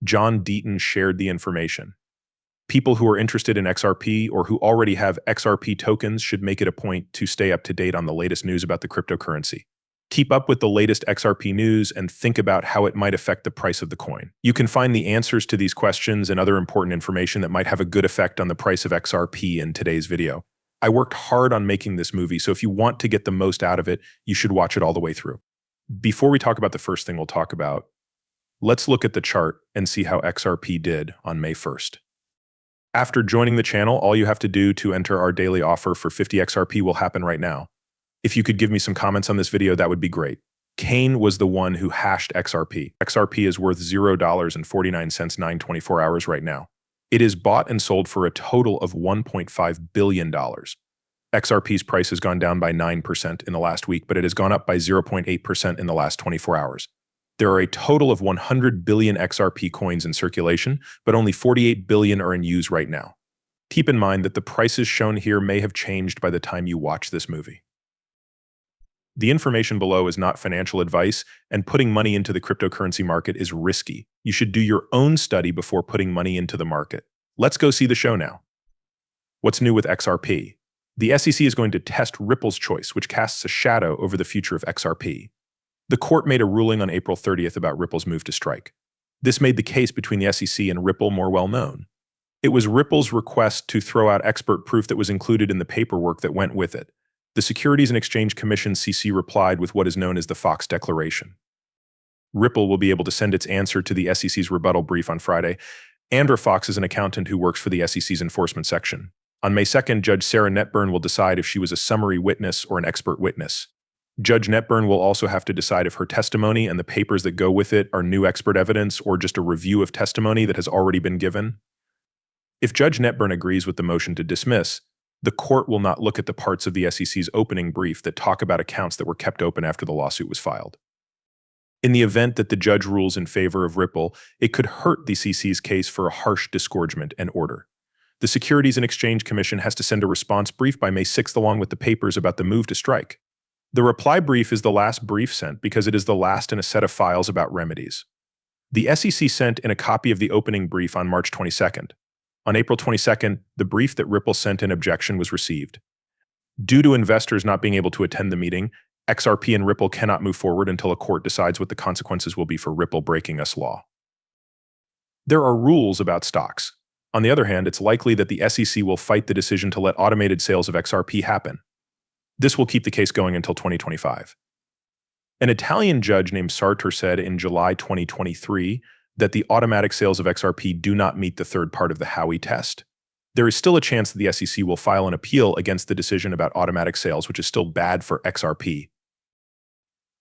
John Deayton shared the information. People who are interested in XRP or who already have XRP tokens should make it a point to stay up to date on the latest news about the cryptocurrency. Keep up with the latest XRP news and think about how it might affect the price of the coin. You can find the answers to these questions and other important information that might have a good effect on the price of XRP in today's video. I worked hard on making this movie, so if you want to get the most out of it, you should watch it all the way through. Before we talk about the first thing we'll talk about, let's look at the chart and see how XRP did on May 1st. After joining the channel, all you have to do to enter our daily offer for 50 XRP will happen right now. If you could give me some comments on this video, that would be great. Kane was the one who hashed XRP. XRP is worth $0.49 9/24 hours right now. It is bought and sold for a total of $1.5 billion. XRP's price has gone down by 9% in the last week, but it has gone up by 0.8% in the last 24 hours. There are a total of 100 billion XRP coins in circulation, but only 48 billion are in use right now. Keep in mind that the prices shown here may have changed by the time you watch this movie. The information below is not financial advice, and putting money into the cryptocurrency market is risky. You should do your own study before putting money into the market. Let's go see the show now. What's new with XRP? The SEC is going to test Ripple's choice, which casts a shadow over the future of XRP. The court made a ruling on April 30th about Ripple's move to strike. This made the case between the SEC and Ripple more well known. It was Ripple's request to throw out expert proof that was included in the paperwork that went with it. The Securities and Exchange Commission (SEC) replied with what is known as the Fox Declaration. Ripple will be able to send its answer to the SEC's rebuttal brief on Friday. Andrew Fox is an accountant who works for the SEC's enforcement section. On May 2nd, Judge Sarah Netburn will decide if she was a summary witness or an expert witness. Judge Netburn will also have to decide if her testimony and the papers that go with it are new expert evidence or just a review of testimony that has already been given. If Judge Netburn agrees with the motion to dismiss, the court will not look at the parts of the SEC's opening brief that talk about accounts that were kept open after the lawsuit was filed. In the event that the judge rules in favor of Ripple, it could hurt the SEC's case for a harsh disgorgement and order. The Securities and Exchange Commission has to send a response brief by May 6th along with the papers about the move to strike. The reply brief is the last brief sent because it is the last in a set of files about remedies. The SEC sent in a copy of the opening brief on March 22nd. On April 22nd, the brief that Ripple sent in objection was received. Due to investors not being able to attend the meeting, XRP and Ripple cannot move forward until a court decides what the consequences will be for Ripple breaking US law. There are rules about stocks. On the other hand, it's likely that the SEC will fight the decision to let automated sales of XRP happen. This will keep the case going until 2025. An Italian judge named Sartor said in July 2023 that the automatic sales of XRP do not meet the third part of the Howey test. There is still a chance that the SEC will file an appeal against the decision about automatic sales, which is still bad for XRP.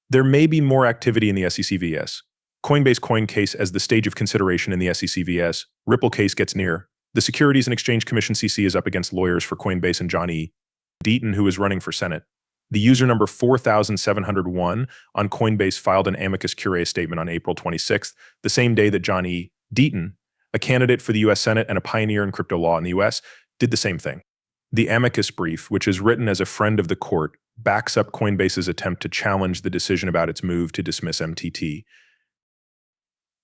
There may be more activity in the SEC vs. Coinbase coin case as the stage of consideration in the SEC vs. Ripple case gets near. The Securities and Exchange Commission (SEC) is up against lawyers for Coinbase and John Deayton, who is running for Senate. The user number 4701 on Coinbase filed an amicus curiae statement on April 26th, the same day that John Deayton, a candidate for the U.S. Senate and a pioneer in crypto law in the U.S., did the same thing. The amicus brief, which is written as a friend of the court, backs up Coinbase's attempt to challenge the decision about its move to dismiss MTT.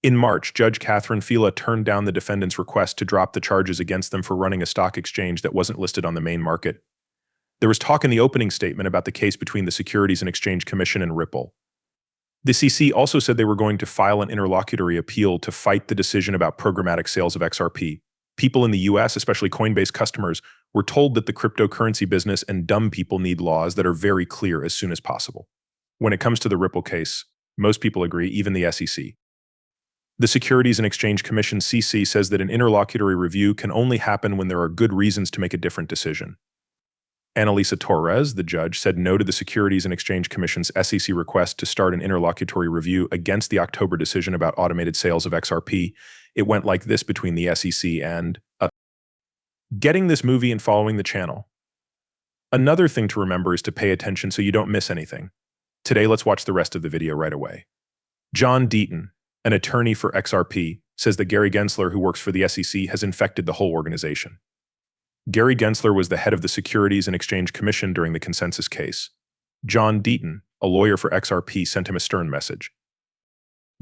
In March, Judge Catherine Fila turned down the defendant's request to drop the charges against them for running a stock exchange that wasn't listed on the main market. There was talk in the opening statement about the case between the Securities and Exchange Commission and Ripple. The SEC also said they were going to file an interlocutory appeal to fight the decision about programmatic sales of XRP. People in the US, especially Coinbase customers, were told that the cryptocurrency business and dumb people need laws that are very clear as soon as possible. When it comes to the Ripple case, most people agree, even the SEC. The Securities and Exchange Commission (SEC) says that an interlocutory review can only happen when there are good reasons to make a different decision. Annalisa Torres, the judge, said no to the Securities and Exchange Commission's SEC request to start an interlocutory review against the October decision about automated sales of XRP. It went like this between the SEC and getting this movie and following the channel. Another thing to remember is to pay attention so you don't miss anything. Today, let's watch the rest of the video right away. John Deayton, an attorney for XRP, says that Gary Gensler, who works for the SEC, has infected the whole organization. Gary Gensler was the head of the Securities and Exchange Commission during the consensus case. John Deayton, a lawyer for XRP, sent him a stern message.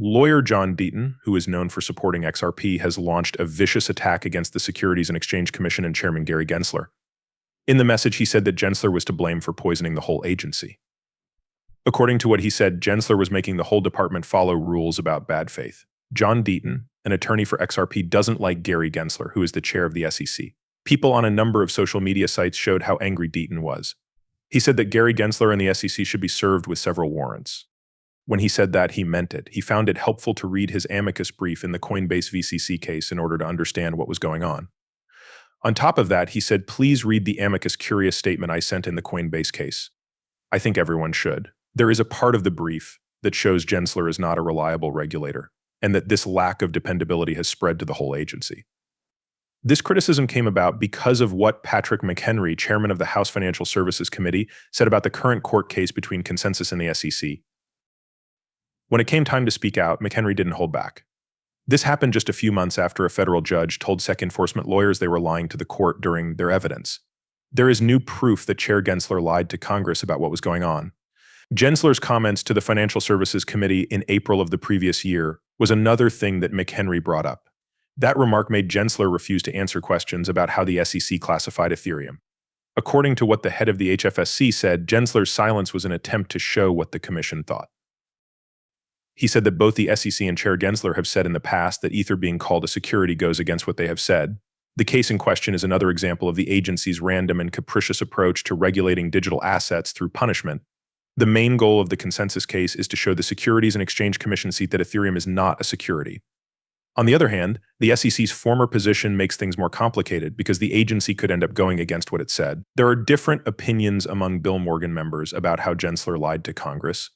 Lawyer John Deayton, who is known for supporting XRP, has launched a vicious attack against the Securities and Exchange Commission and Chairman Gary Gensler. In the message, he said that Gensler was to blame for poisoning the whole agency. According to what he said, Gensler was making the whole department follow rules about bad faith. John Deayton, an attorney for XRP, doesn't like Gary Gensler, who is the chair of the SEC. People on a number of social media sites showed how angry Deayton was. He said that Gary Gensler and the SEC should be served with several warrants. When he said that, he meant it. He found it helpful to read his amicus brief in the Coinbase VCC case in order to understand what was going on. On top of that, he said, please read the amicus curiae statement I sent in the Coinbase case. I think everyone should. There is a part of the brief that shows Gensler is not a reliable regulator, and that this lack of dependability has spread to the whole agency. This criticism came about because of what Patrick McHenry, chairman of the House Financial Services Committee, said about the current court case between Consensus and the SEC. When it came time to speak out, McHenry didn't hold back. This happened just a few months after a federal judge told SEC enforcement lawyers they were lying to the court during their evidence. There is new proof that Chair Gensler lied to Congress about what was going on. Gensler's comments to the Financial Services Committee in April of the previous year was another thing that McHenry brought up. That remark made Gensler refuse to answer questions about how the SEC classified Ethereum. According to what the head of the HFSC said, Gensler's silence was an attempt to show what the commission thought. He said that both the SEC and Chair Gensler have said in the past that Ether being called a security goes against what they have said. The case in question is another example of the agency's random and capricious approach to regulating digital assets through punishment. The main goal of the consensus case is to show the Securities and Exchange Commission seat that Ethereum is not a security. On the other hand, the SEC's former position makes things more complicated because the agency could end up going against what it said. There are different opinions among Bill Morgan members about how Gensler lied to Congress.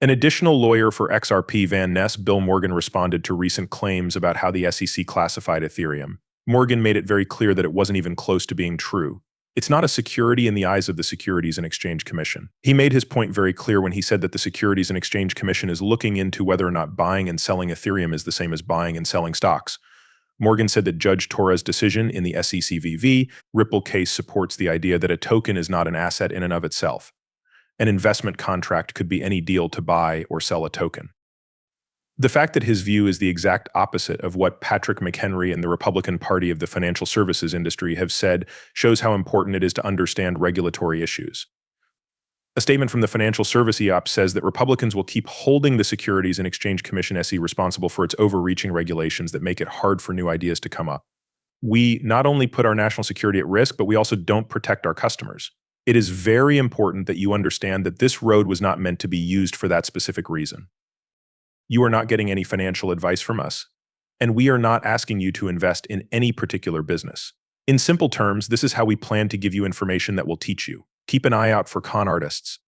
An additional lawyer for XRP, Van Ness, Bill Morgan, responded to recent claims about how the SEC classified Ethereum. Morgan made it very clear that it wasn't even close to being true. It's not a security in the eyes of the Securities and Exchange Commission. He made his point very clear when he said that the Securities and Exchange Commission is looking into whether or not buying and selling Ethereum is the same as buying and selling stocks. Morgan said that Judge Torres' decision in the SEC Ripple case supports the idea that a token is not an asset in and of itself. An investment contract could be any deal to buy or sell a token. The fact that his view is the exact opposite of what Patrick McHenry and the Republican Party of the financial services industry have said shows how important it is to understand regulatory issues. A statement from the Financial Services Ops says that Republicans will keep holding the Securities and Exchange Commission SE responsible for its overreaching regulations that make it hard for new ideas to come up. We not only put our national security at risk, but we also don't protect our customers. It is very important that you understand that this road was not meant to be used for that specific reason. You are not getting any financial advice from us, and we are not asking you to invest in any particular business. In simple terms, this is how we plan to give you information that will teach you. Keep an eye out for con artists.